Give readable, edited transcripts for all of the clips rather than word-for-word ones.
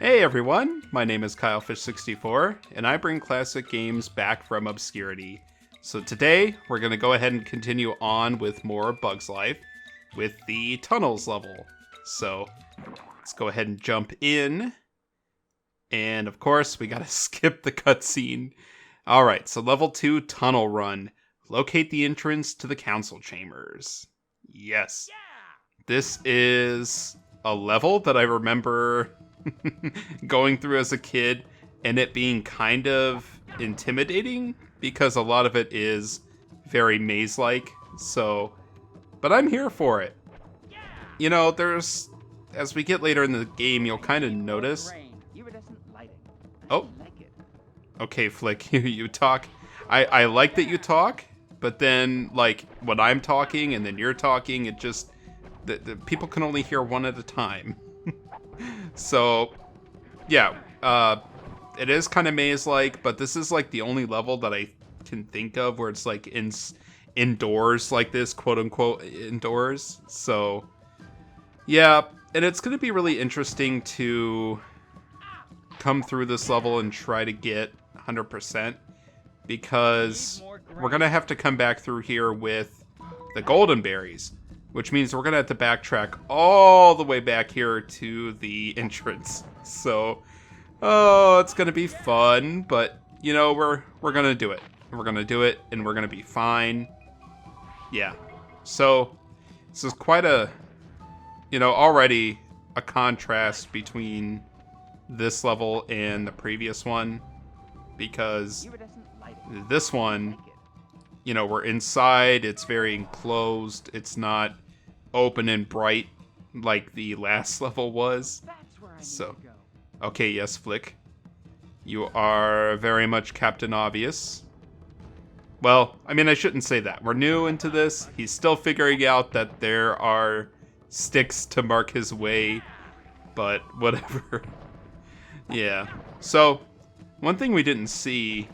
Hey everyone, my name is KyleFish64, and I bring classic games back from obscurity. So today, we're going to go ahead and continue on with more Bugs Life with the Tunnels level. So, let's go ahead and jump in. And of course, we gotta skip the cutscene. Alright, so level 2, Tunnel Run. Locate the entrance to the council chambers. Yes. This is a level that I remember going through as a kid and it being kind of intimidating because a lot of it is very maze-like. So, but I'm here for it. You know, as we get later in the game, you'll kind of notice. Oh, okay, Flik, you talk. I like that you talk, but then like when I'm talking and then you're talking, it just the people can only hear one at a time. So, yeah, it is kind of maze-like, but this is like the only level that I can think of where it's like indoors like this, quote-unquote indoors. So, yeah, and it's going to be really interesting to come through this level and try to get 100% because we're going to have to come back through here with the golden berries. Which means we're going to have to backtrack all the way back here to the entrance. So, oh, it's going to be fun. But, you know, we're going to do it. We're going to do it, and we're going to be fine. Yeah. So, this is quite a, you know, already a contrast between this level and the previous one. Because this one, you know, we're inside, it's very enclosed, it's not open and bright like the last level was. So, okay, yes, Flik. You are very much Captain Obvious. Well, I mean, I shouldn't say that. We're new into this. He's still figuring out that there are sticks to mark his way, but whatever. Yeah. So, one thing we didn't see,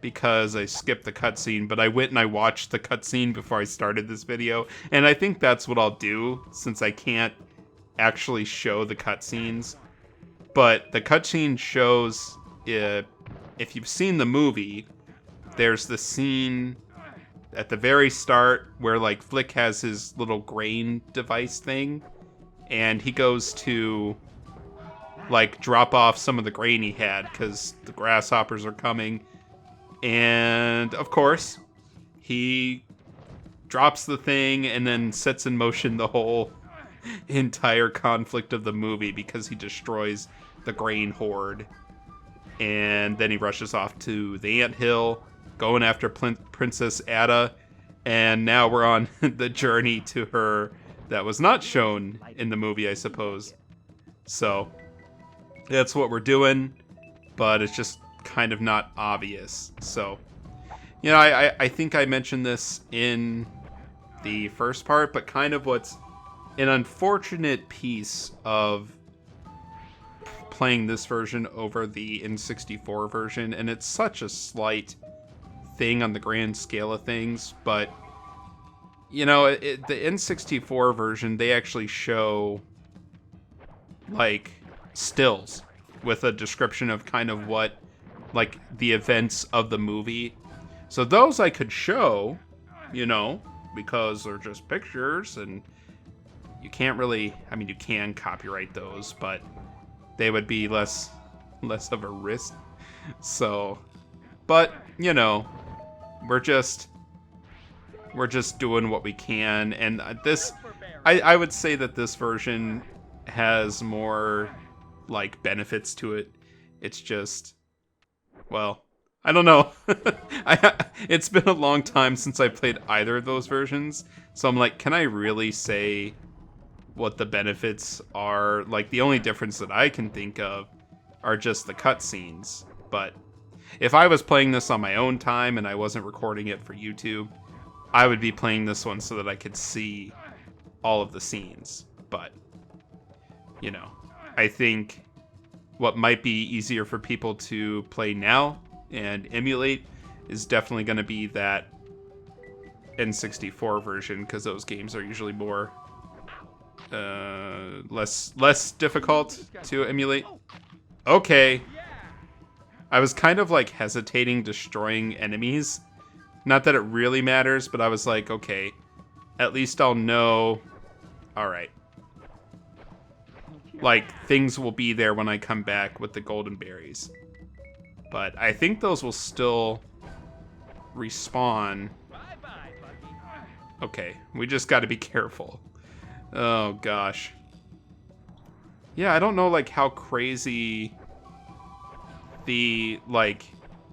because I skipped the cutscene, but I went and I watched the cutscene before I started this video, and I think that's what I'll do, since I can't actually show the cutscenes. But the cutscene shows, if you've seen the movie, there's the scene at the very start where, like, Flik has his little grain device thing, and he goes to, like, drop off some of the grain he had, because the grasshoppers are coming. And, of course, he drops the thing and then sets in motion the whole entire conflict of the movie because he destroys the grain horde. And then he rushes off to the anthill, going after Princess Atta. And now we're on the journey to her that was not shown in the movie, I suppose. So, that's what we're doing, but it's just kind of not obvious. So, you know, I think I mentioned this in the first part, but kind of what's an unfortunate piece of playing this version over the N64 version, and it's such a slight thing on the grand scale of things, but, you know, the N64 version, they actually show, like, stills with a description of kind of what, like, the events of the movie. So those I could show, you know, because they're just pictures, and you can't really, I mean, you can copyright those, but they would be less of a risk. So, but, you know, we're just doing what we can, and this, I would say that this version has more, like, benefits to it. It's just, well, I don't know. It's been a long time since I played either of those versions, so I'm like, can I really say what the benefits are? Like, the only difference that I can think of are just the cutscenes. But if I was playing this on my own time and I wasn't recording it for YouTube, I would be playing this one so that I could see all of the scenes. But, you know, I think what might be easier for people to play now and emulate is definitely going to be that N64 version, because those games are usually more Less difficult to emulate. Okay. I was kind of like hesitating destroying enemies. Not that it really matters, but I was like, okay, at least I'll know. All right. Like, things will be there when I come back with the golden berries. But I think those will still respawn. Okay, we just got to be careful. Oh, gosh. Yeah, I don't know, like, how crazy the, like,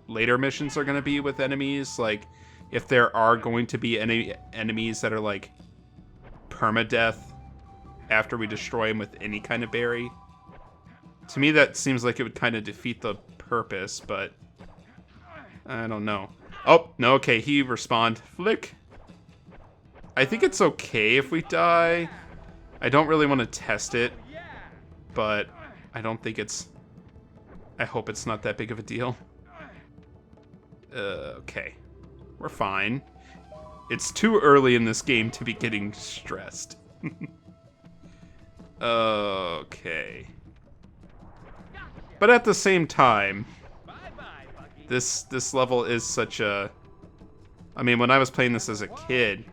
later missions are going to be with enemies. Like, if there are going to be any enemies that are, like, permadeath after we destroy them with any kind of berry. To me, that seems like it would kind of defeat the purpose, but I don't know. Oh, no, okay, he respawned. Flik. I think it's okay if we die. I don't really want to test it, but I don't think it's... I hope it's not that big of a deal. Okay. We're fine. It's too early in this game to be getting stressed. Okay. But at the same time, this level is such a... I mean, when I was playing this as a kid...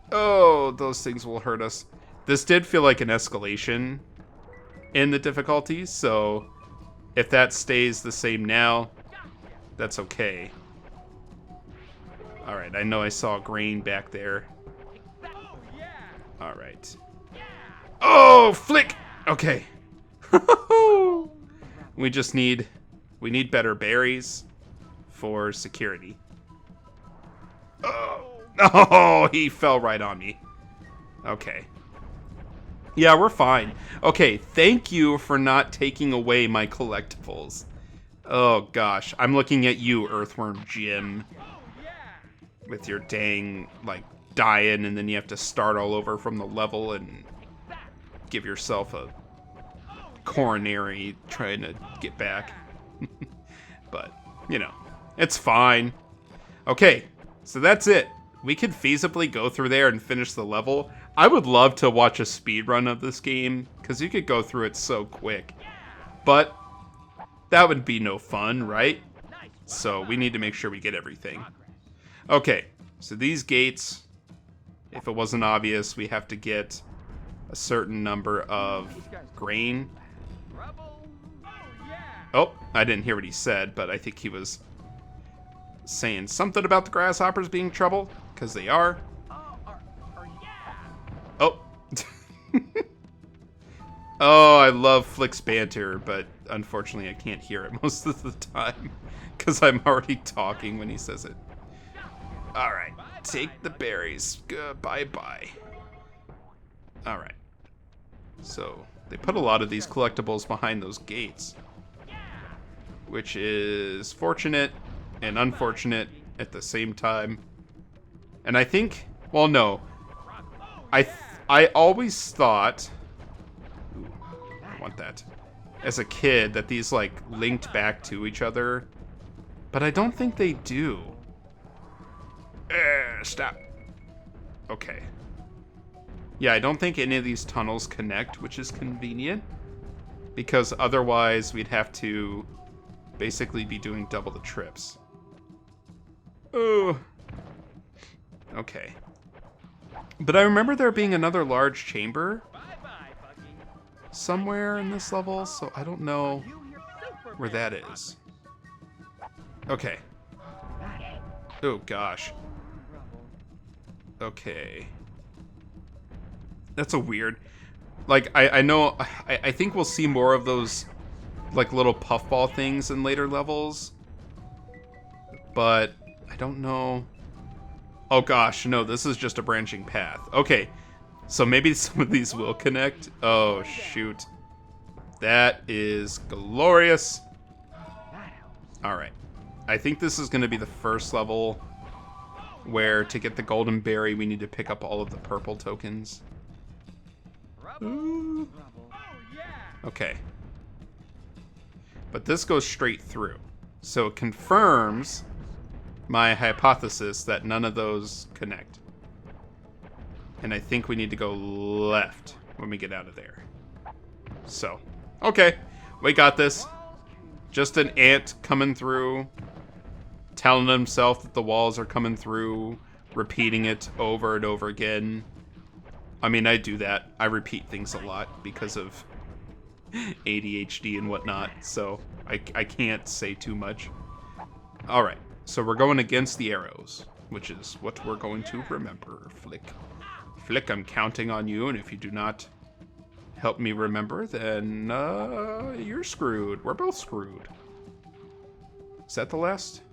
Oh, those things will hurt us. This did feel like an escalation in the difficulty, so if that stays the same now, that's okay. Alright, I know I saw grain back there. Alright. Oh, Flik! Okay. We just need better berries for security. Oh, he fell right on me. Okay. Yeah, we're fine. Okay, thank you for not taking away my collectibles. Oh gosh, I'm looking at you, Earthworm Jim. With your dang, like, dying and then you have to start all over from the level and give yourself a coronary trying to get back. But, you know, it's fine. Okay, so that's it. We could feasibly go through there and finish the level. I would love to watch a speedrun of this game, because you could go through it so quick. But that would be no fun, right? So we need to make sure we get everything. Okay, so these gates, if it wasn't obvious, we have to get a certain number of grain. Oh, I didn't hear what he said, but I think he was saying something about the grasshoppers being trouble, because they are. Oh. Oh, I love Flik's banter, but unfortunately I can't hear it most of the time, because I'm already talking when he says it. Alright, take the berries. Bye-bye. Alright. So, they put a lot of these collectibles behind those gates, which is fortunate and unfortunate at the same time. And I think, well, no. I always thought, ooh, I want that, as a kid, that these, like, linked back to each other. But I don't think they do. Stop. Okay. Yeah, I don't think any of these tunnels connect, which is convenient. Because otherwise, we'd have to basically be doing double the trips. Oh. Okay. But I remember there being another large chamber somewhere in this level, so I don't know where that is. Okay. Oh, gosh. Okay. That's a weird... Like, I know... I think we'll see more of those, like, little puffball things in later levels. But I don't know... Oh, gosh. No, this is just a branching path. Okay. So maybe some of these will connect. Oh, shoot. That is glorious. Alright. I think this is going to be the first level where to get the golden berry we need to pick up all of the purple tokens. Ooh. Okay. But this goes straight through. So it confirms my hypothesis that none of those connect. And I think we need to go left when we get out of there. So, okay. We got this. Just an ant coming through, telling himself that the walls are coming through, repeating it over and over again. I mean, I do that. I repeat things a lot because of ADHD and whatnot, so I can't say too much. Alright, so we're going against the arrows, which is what we're going to remember, Flik. Flik, I'm counting on you, and if you do not help me remember, then you're screwed. We're both screwed. Is that the last?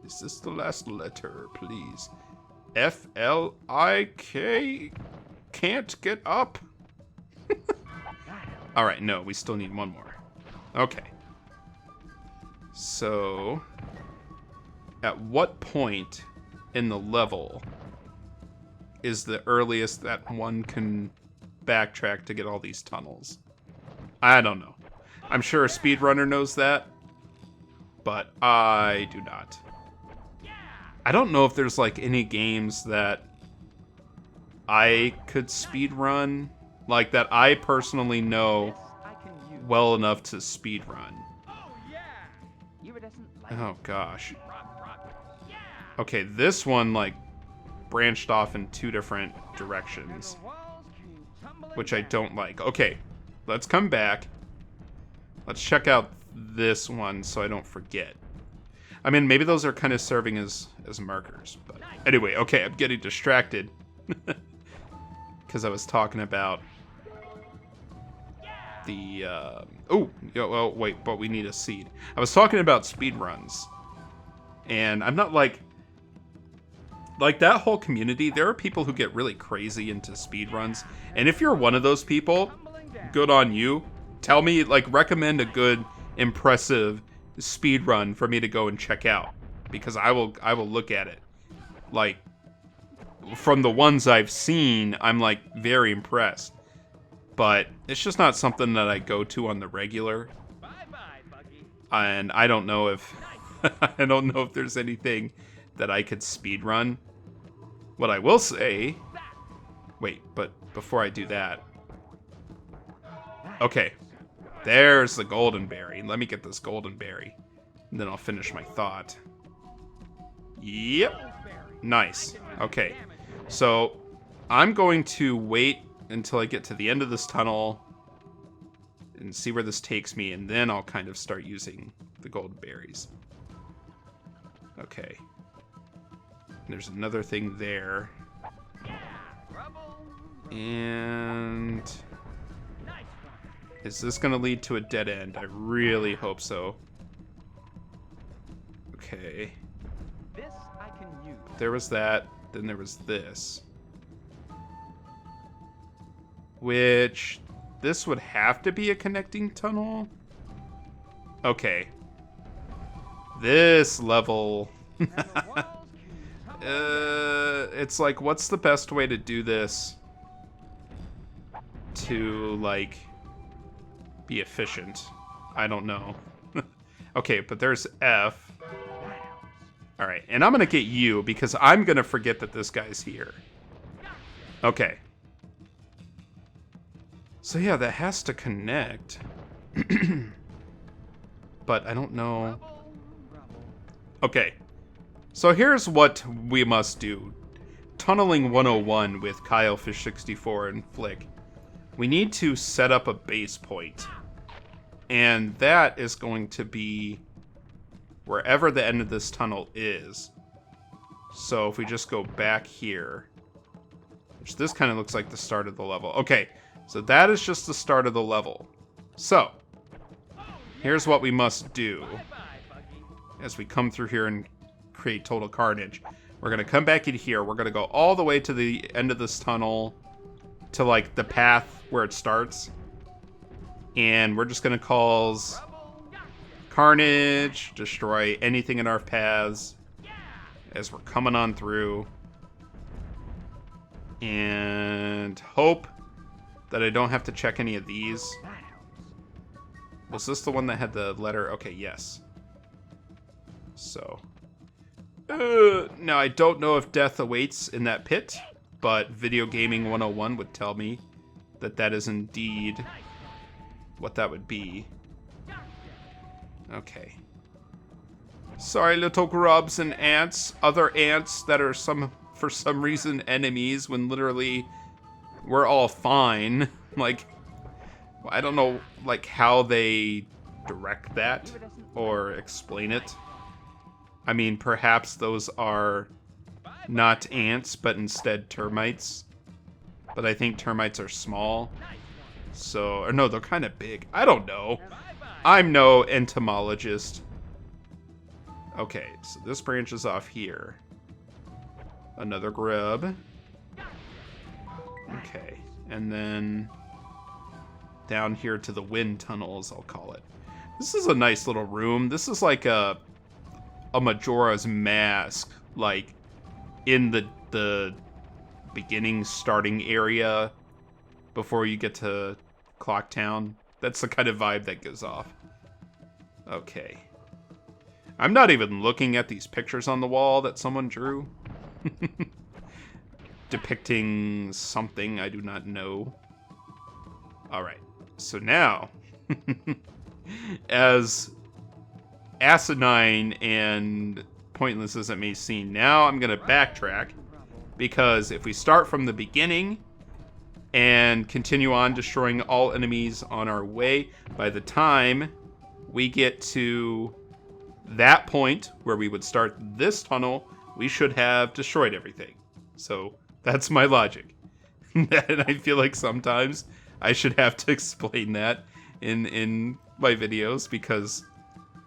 Is this the last letter, please? F-L-I-K? Can't get up? Alright, no, we still need one more. Okay. So, at what point in the level is the earliest that one can backtrack to get all these tunnels? I don't know. I'm sure a speedrunner knows that, but I do not. I don't know if there's like any games that I could speedrun, like that I personally know well enough to speedrun. Oh gosh. Okay, this one like branched off in two different directions, which I don't like. Okay, let's come back. Let's check out this one so I don't forget. I mean, maybe those are kind of serving as markers. But anyway, okay, I'm getting distracted. Because I was talking about the... well, wait, but we need a seed. I was talking about speedruns. And I'm not like that whole community, there are people who get really crazy into speedruns. And if you're one of those people, good on you. Tell me, like, recommend a good, impressive speedrun for me to go and check out. Because I will look at it. Like, from the ones I've seen, I'm, like, very impressed. But it's just not something that I go to on the regular. And I don't know if... I don't know if there's anything that I could speedrun. What I will say... Wait, but before I do that... Okay. There's the golden berry. Let me get this golden berry. And then I'll finish my thought. Yep. Nice. Okay. So, I'm going to wait until I get to the end of this tunnel and see where this takes me, and then I'll kind of start using the golden berries. Okay. There's another thing there. And... is this going to lead to a dead end? I really hope so. Okay. There was that. Then there was this. Which... this would have to be a connecting tunnel? Okay. This level... it's like, what's the best way to do this to, like, be efficient? I don't know. Okay, but there's F. Alright, and I'm gonna get you because I'm gonna forget that this guy's here. Okay. So yeah, that has to connect. But I don't know. Okay. So here's what we must do. Tunneling 101 with KyleFish64 and Flik. We need to set up a base point. And that is going to be wherever the end of this tunnel is. So if we just go back here, which this kind of looks like the start of the level. Okay, so that is just the start of the level. So, here's what we must do as we come through here and create total carnage. We're going to come back in here. We're going to go all the way to the end of this tunnel to, like, the path where it starts. And we're just going to cause carnage, destroy anything in our paths as we're coming on through. And hope that I don't have to check any of these. Was this the one that had the letter? Okay, yes. So. Now, I don't know if death awaits in that pit. but Video Gaming 101 would tell me that that is indeed what that would be. Okay. Sorry, little grubs and ants. Other ants that are for some reason enemies when literally we're all fine. Like, I don't know like how they direct that or explain it. I mean, perhaps those are not ants, but instead termites. But I think termites are small. So, or no, they're kind of big. I don't know. I'm no entomologist. Okay, so this branches off here. Another grub. Okay, and then down here to the wind tunnels, I'll call it. This is a nice little room. This is like a Majora's Mask, like in the beginning starting area before you get to Clock Town. That's the kind of vibe that gives off. Okay. I'm not even looking at these pictures on the wall that someone drew. Depicting something I do not know. Alright, so now, as asinine and pointless as it may seem, now I'm going to backtrack, because if we start from the beginning and continue on destroying all enemies on our way, by the time we get to that point where we would start this tunnel, we should have destroyed everything. So that's my logic. And I feel like sometimes I should have to explain that in my videos, because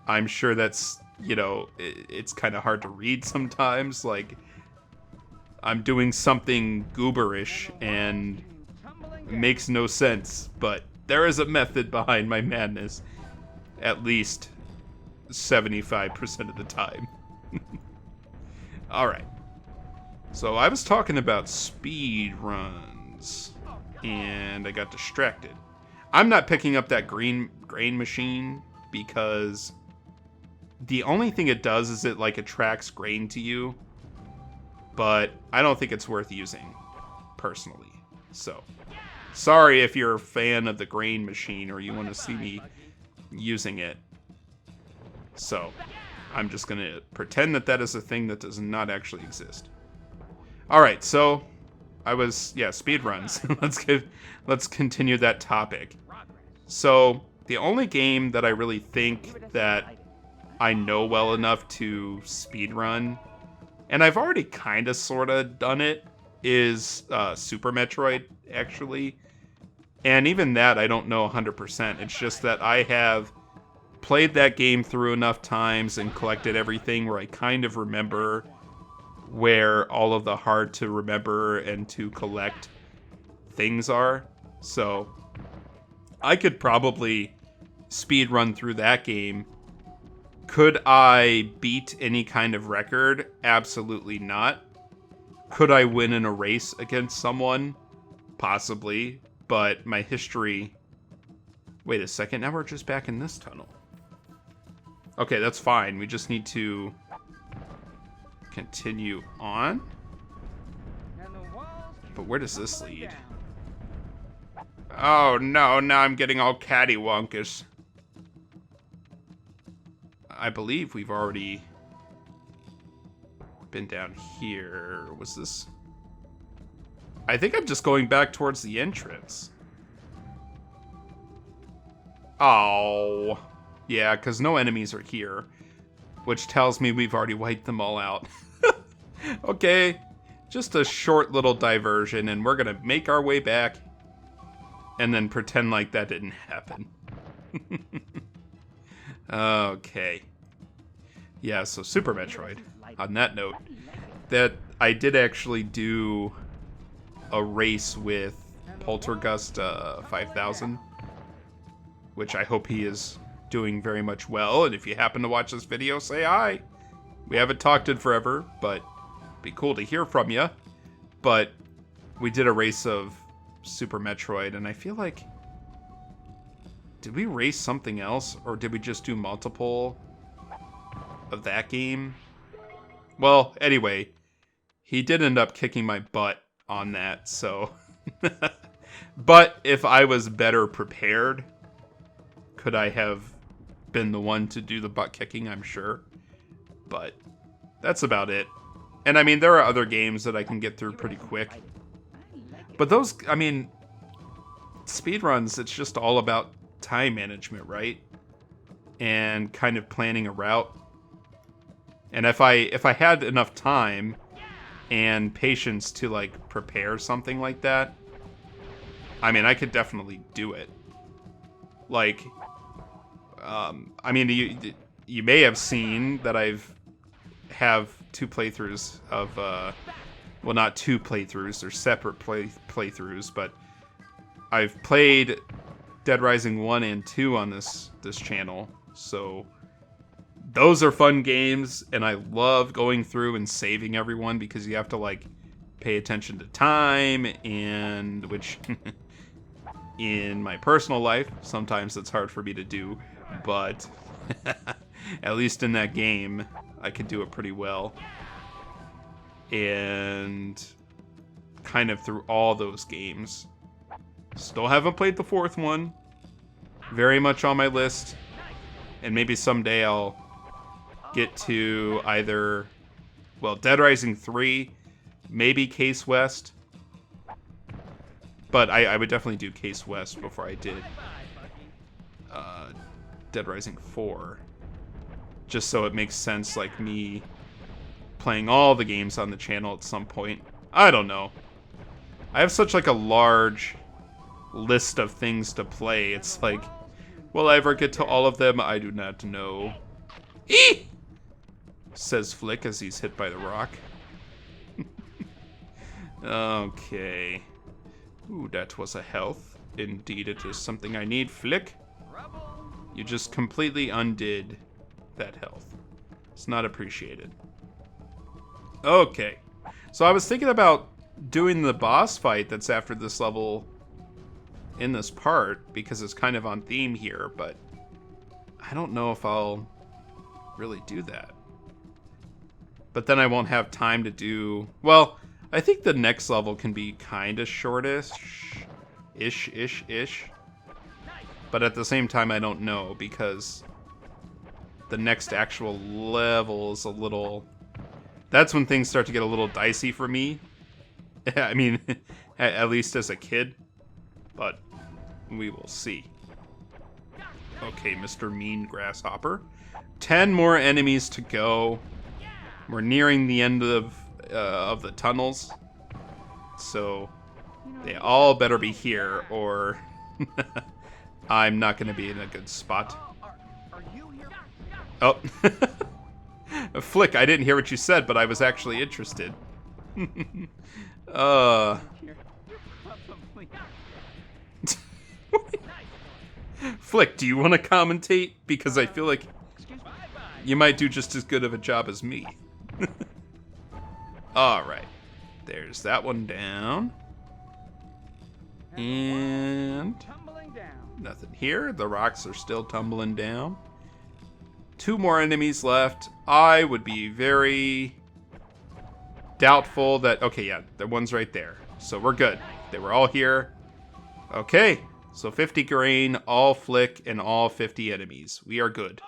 I'm sure that's, you know, it's kind of hard to read sometimes. Like, I'm doing something gooberish and it makes no sense, but there is a method behind my madness, at least 75% of the time. Alright. So I was talking about speed runs, and I got distracted. I'm not picking up that grain machine because the only thing it does is it like attracts grain to you, but I don't think it's worth using personally. So sorry if you're a fan of the grain machine or you want to see me using it. So I'm just going to pretend that that is a thing that does not actually exist. Alright, so I was, yeah, speed runs. Let's continue that topic. So the only game that I really think that I know well enough to speed run, and I've already kind of sort of done it, is Super Metroid, actually. And even that I don't know 100%. It's just that I have played that game through enough times and collected everything where I kind of remember where all of the hard to remember and to collect things are. So I could probably speed run through that game. Could I beat any kind of record? Absolutely not. Could I win in a race against someone? Possibly. But my history... Wait a second, now we're just back in this tunnel. Okay, that's fine. We just need to continue on. But where does this lead? Oh no, now I'm getting all cattywampus. I believe we've already been down here. Was this? I think I'm just going back towards the entrance. Oh. Yeah, because no enemies are here. Which tells me we've already wiped them all out. Okay. Just a short little diversion, and we're going to make our way back. And then pretend like that didn't happen. Okay. Yeah, so Super Metroid. On that note, that I did actually do a race with Poltergust 5000, which I hope he is doing very much well. And if you happen to watch this video, say hi. We haven't talked in forever, but it'd be cool to hear from you. But we did a race of Super Metroid, and I feel like... Did we race something else, or did we just do multiple of that game? Well, anyway, he did end up kicking my butt on that, so... But if I was better prepared, could I have been the one to do the butt kicking? I'm sure. But that's about it. And I mean, there are other games that I can get through pretty quick. But those, I mean, speedruns, it's just all about time management, right? And kind of planning a route. And if I had enough time and patience to like prepare something like that, I mean, I could definitely do it. Like, I mean, you may have seen that have 2 playthroughs of, well, not 2 playthroughs, they're separate playthroughs, but I've played Dead Rising 1 and 2 on this channel, so those are fun games, and I love going through and saving everyone because you have to, like, pay attention to time, and which... in my personal life, sometimes it's hard for me to do, but at least in that game, I could do it pretty well. And kind of through all those games. Still haven't played the 4th one. Very much on my list. And maybe someday I'll get to either, well, Dead Rising 3, maybe Case West. But I would definitely do Case West before I did Dead Rising 4. Just so it makes sense, like me playing all the games on the channel at some point. I don't know. I have such like a large list of things to play. It's like, will I ever get to all of them? I do not know. Eee! Says Flik as he's hit by the rock. Okay. Ooh, that was a health. Indeed, it is something I need, Flik. You just completely undid that health. It's not appreciated. Okay. So I was thinking about doing the boss fight that's after this level in this part, because it's kind of on theme here, but I don't know if I'll really do that. But then I won't have time to do... Well... I think the next level can be kind of shortish. Ish. But at the same time, I don't know, because the next actual level is a little... That's when things start to get a little dicey for me. I mean, at least as a kid. But we will see. Okay, Mr. Mean Grasshopper. 10 more enemies to go. We're nearing the end of the tunnels, so they all better be here, or I'm not going to be in a good spot. Oh, Flik, I didn't hear what you said, but I was actually interested. Flik, do you want to commentate? Because I feel like you might do just as good of a job as me. Alright, there's that one down. And nothing here. The rocks are still tumbling down. 2 more enemies left. I would be very doubtful that... Okay, yeah, the one's right there. So we're good. They were all here. Okay, so 50 grain, all Flik, and all 50 enemies. We are good.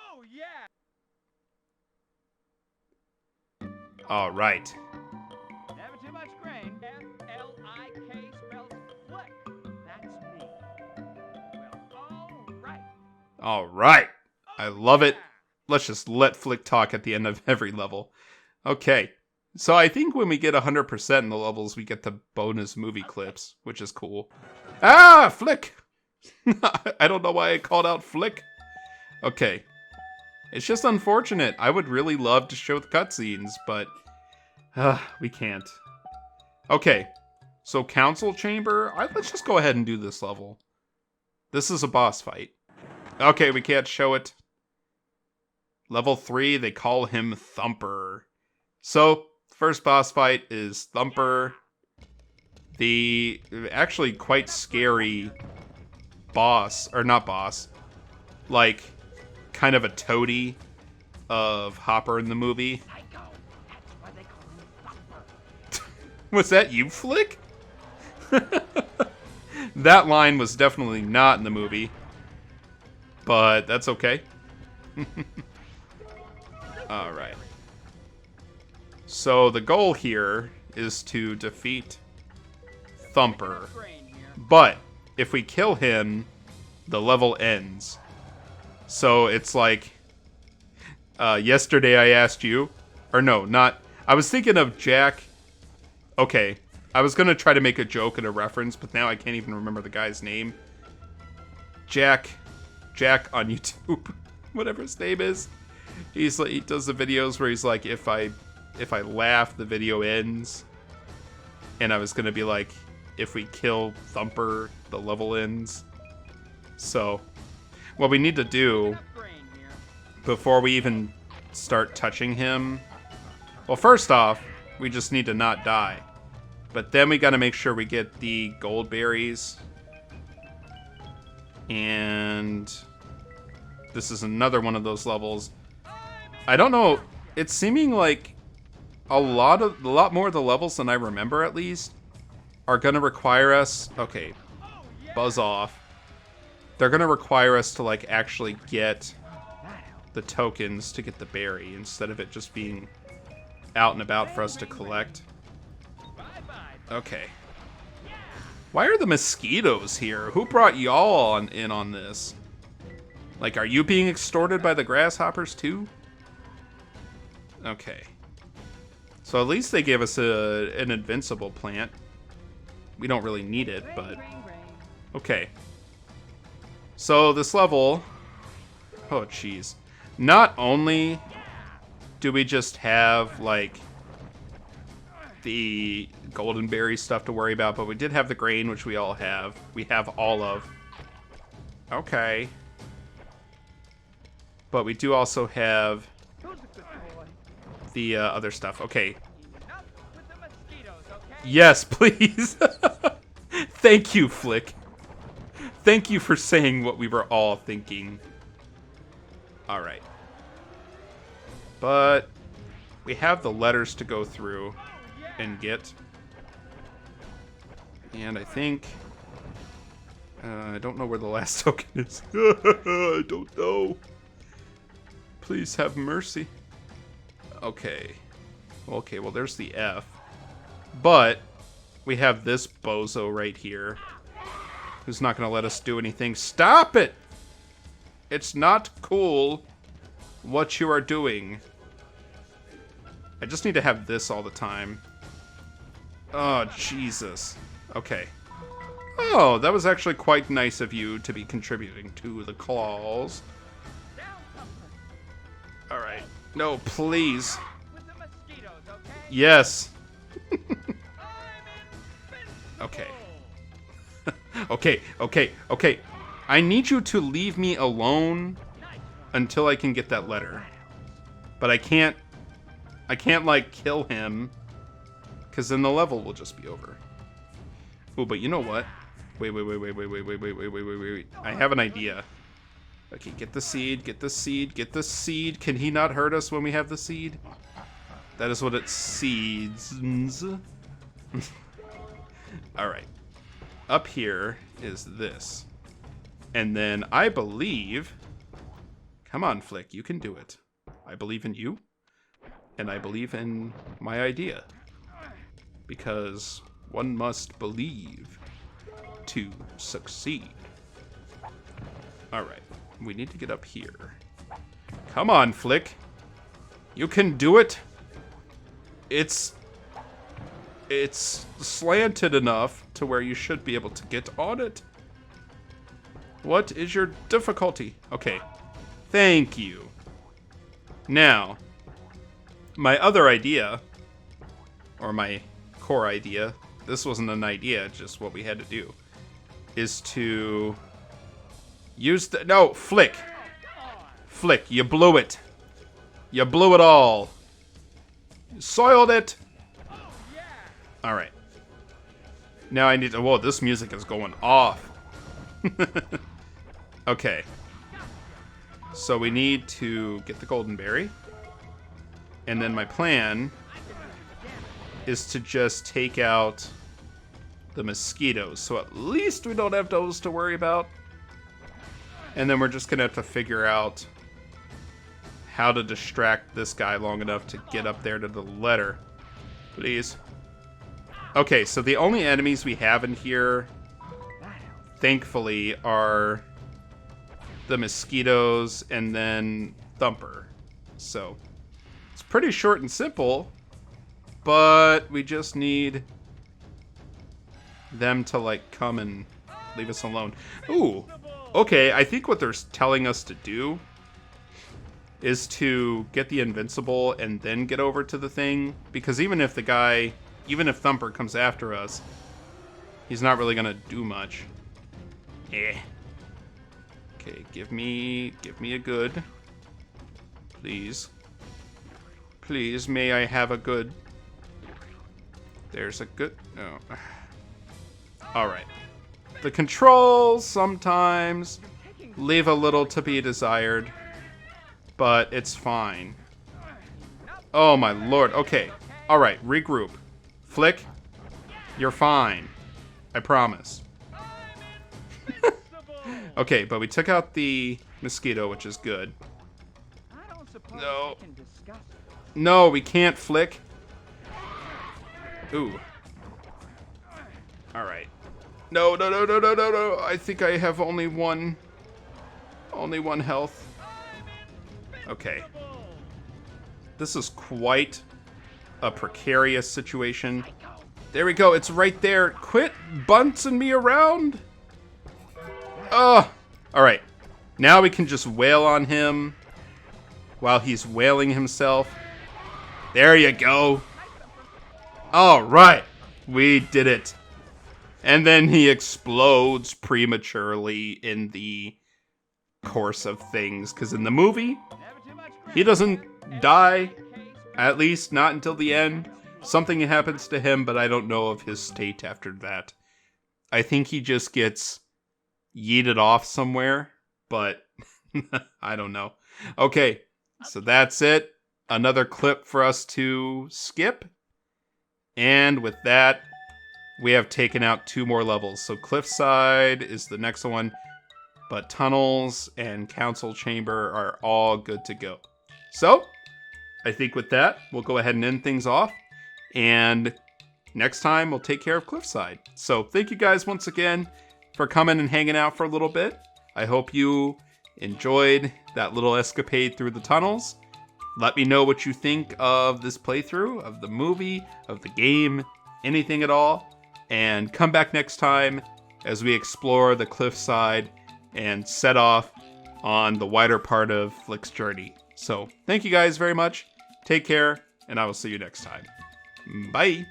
Alright. Alright. I love it. Let's just let Flik talk at the end of every level. Okay. So I think when we get 100% in the levels, we get the bonus movie clips, which is cool. Ah, Flik! I don't know why I called out Flik. Okay. It's just unfortunate. I would really love to show the cutscenes, but we can't. Okay. So Council Chamber, let's just go ahead and do this level. This is a boss fight. Okay, we can't show it. Level 3, they call him Thumper. So, first boss fight is Thumper. The actually quite scary boss, or not boss, like kind of a toady of Hopper in the movie. Was that you, Flik? That line was definitely not in the movie. But that's okay. Alright. So the goal here is to defeat Thumper. But if we kill him, the level ends. So it's like, yesterday I asked you, or no, not, I was thinking of Jack. Okay, I was gonna try to make a joke and a reference, but now I can't even remember the guy's name. Jack on YouTube, whatever his name is. He's like, he does the videos where he's like, if I laugh, the video ends. And I was gonna be like, if we kill Thumper, the level ends. So, what we need to do before we even start touching him, well, first off, we just need to not die. But then we gotta make sure we get the gold berries. And this is another one of those levels. I don't know, it's seeming like a lot more of the levels than I remember, at least, are gonna require us, okay, buzz off. They're gonna require us to like actually get the tokens to get the berry instead of it just being out and about for us to collect. Okay. Why are the mosquitoes here? Who brought y'all in on this? Like, are you being extorted by the grasshoppers too? Okay. So at least they gave us an invincible plant. We don't really need it, but... Okay. So this level... Oh, jeez. Not only do we just have, like, the golden berry stuff to worry about, but we did have the grain, which we all have. We have all of. Okay. But we do also have the other stuff. Okay. Yes, please. Thank you, Flik. Thank you for saying what we were all thinking. Alright. But we have the letters to go through and get. And I think... I don't know where the last token is. I don't know. Please have mercy. Okay. Okay, well there's the F. But we have this bozo right here who's not going to let us do anything. Stop it! It's not cool what you are doing. I just need to have this all the time. Oh, Jesus. Okay. Oh, that was actually quite nice of you to be contributing to the claws. Alright. No, please. Yes. Okay. Okay. I need you to leave me alone until I can get that letter. But I can't, like, kill him, because then the level will just be over. Oh, but you know what? Wait. I have an idea. Okay, get the seed, get the seed, get the seed. Can he not hurt us when we have the seed? That is what it seeds. Alright. Up here is this. And then I believe... Come on, Flik, you can do it. I believe in you. And I believe in my idea. Because one must believe to succeed. Alright. We need to get up here. Come on, Flik. You can do it. It's slanted enough to where you should be able to get on it. What is your difficulty? Okay. Thank you. Now, my other idea, or my core idea, this wasn't an idea, just what we had to do, is to use the... No, Flik. Flik, you blew it. You blew it all. You soiled it. Alright. Now I need to... Whoa, this music is going off. Okay. So we need to get the golden berry. And then my plan is to just take out the mosquitoes. So at least we don't have those to worry about. And then we're just gonna have to figure out how to distract this guy long enough to get up there to the letter. Please. Okay, so the only enemies we have in here, thankfully, are the mosquitoes and then Thumper. So it's pretty short and simple, but we just need them to like come and leave us alone. Ooh, okay, I think what they're telling us to do is to get the invincible and then get over to the thing, because even if Thumper comes after us, he's not really gonna do much. Okay, give me a good. Please. Please, may I have a good. There's a good. Oh. Alright. The controls sometimes leave a little to be desired, but it's fine. Oh my lord. Okay. Alright, regroup. Flik, you're fine. I promise. Okay, but we took out the mosquito, which is good. No. No, we can't, Flik. Ooh. Alright. No. I think I have only one health. Okay. This is quite a precarious situation. There we go. It's right there. Quit bunting me around. Oh. Alright. Now we can just wail on him while he's wailing himself. There you go. Alright. We did it. And then he explodes prematurely in the course of things. Because in the movie, he doesn't die. At least not until the end. Something happens to him, but I don't know of his state after that. I think he just gets yeeted off somewhere, but I don't know. Okay, so that's it. Another clip for us to skip. And with that, we have taken out 2 more levels. So Cliffside is the next one, but Tunnels and Council Chamber are all good to go. So, I think with that, we'll go ahead and end things off. And next time, we'll take care of Cliffside. So, thank you guys once again for coming and hanging out for a little bit. I hope you enjoyed that little escapade through the tunnels. Let me know what you think of this playthrough, of the movie, of the game, anything at all. And come back next time as we explore the Cliffside and set off on the wider part of Flik's journey. So, thank you guys very much. Take care, and I will see you next time. Bye!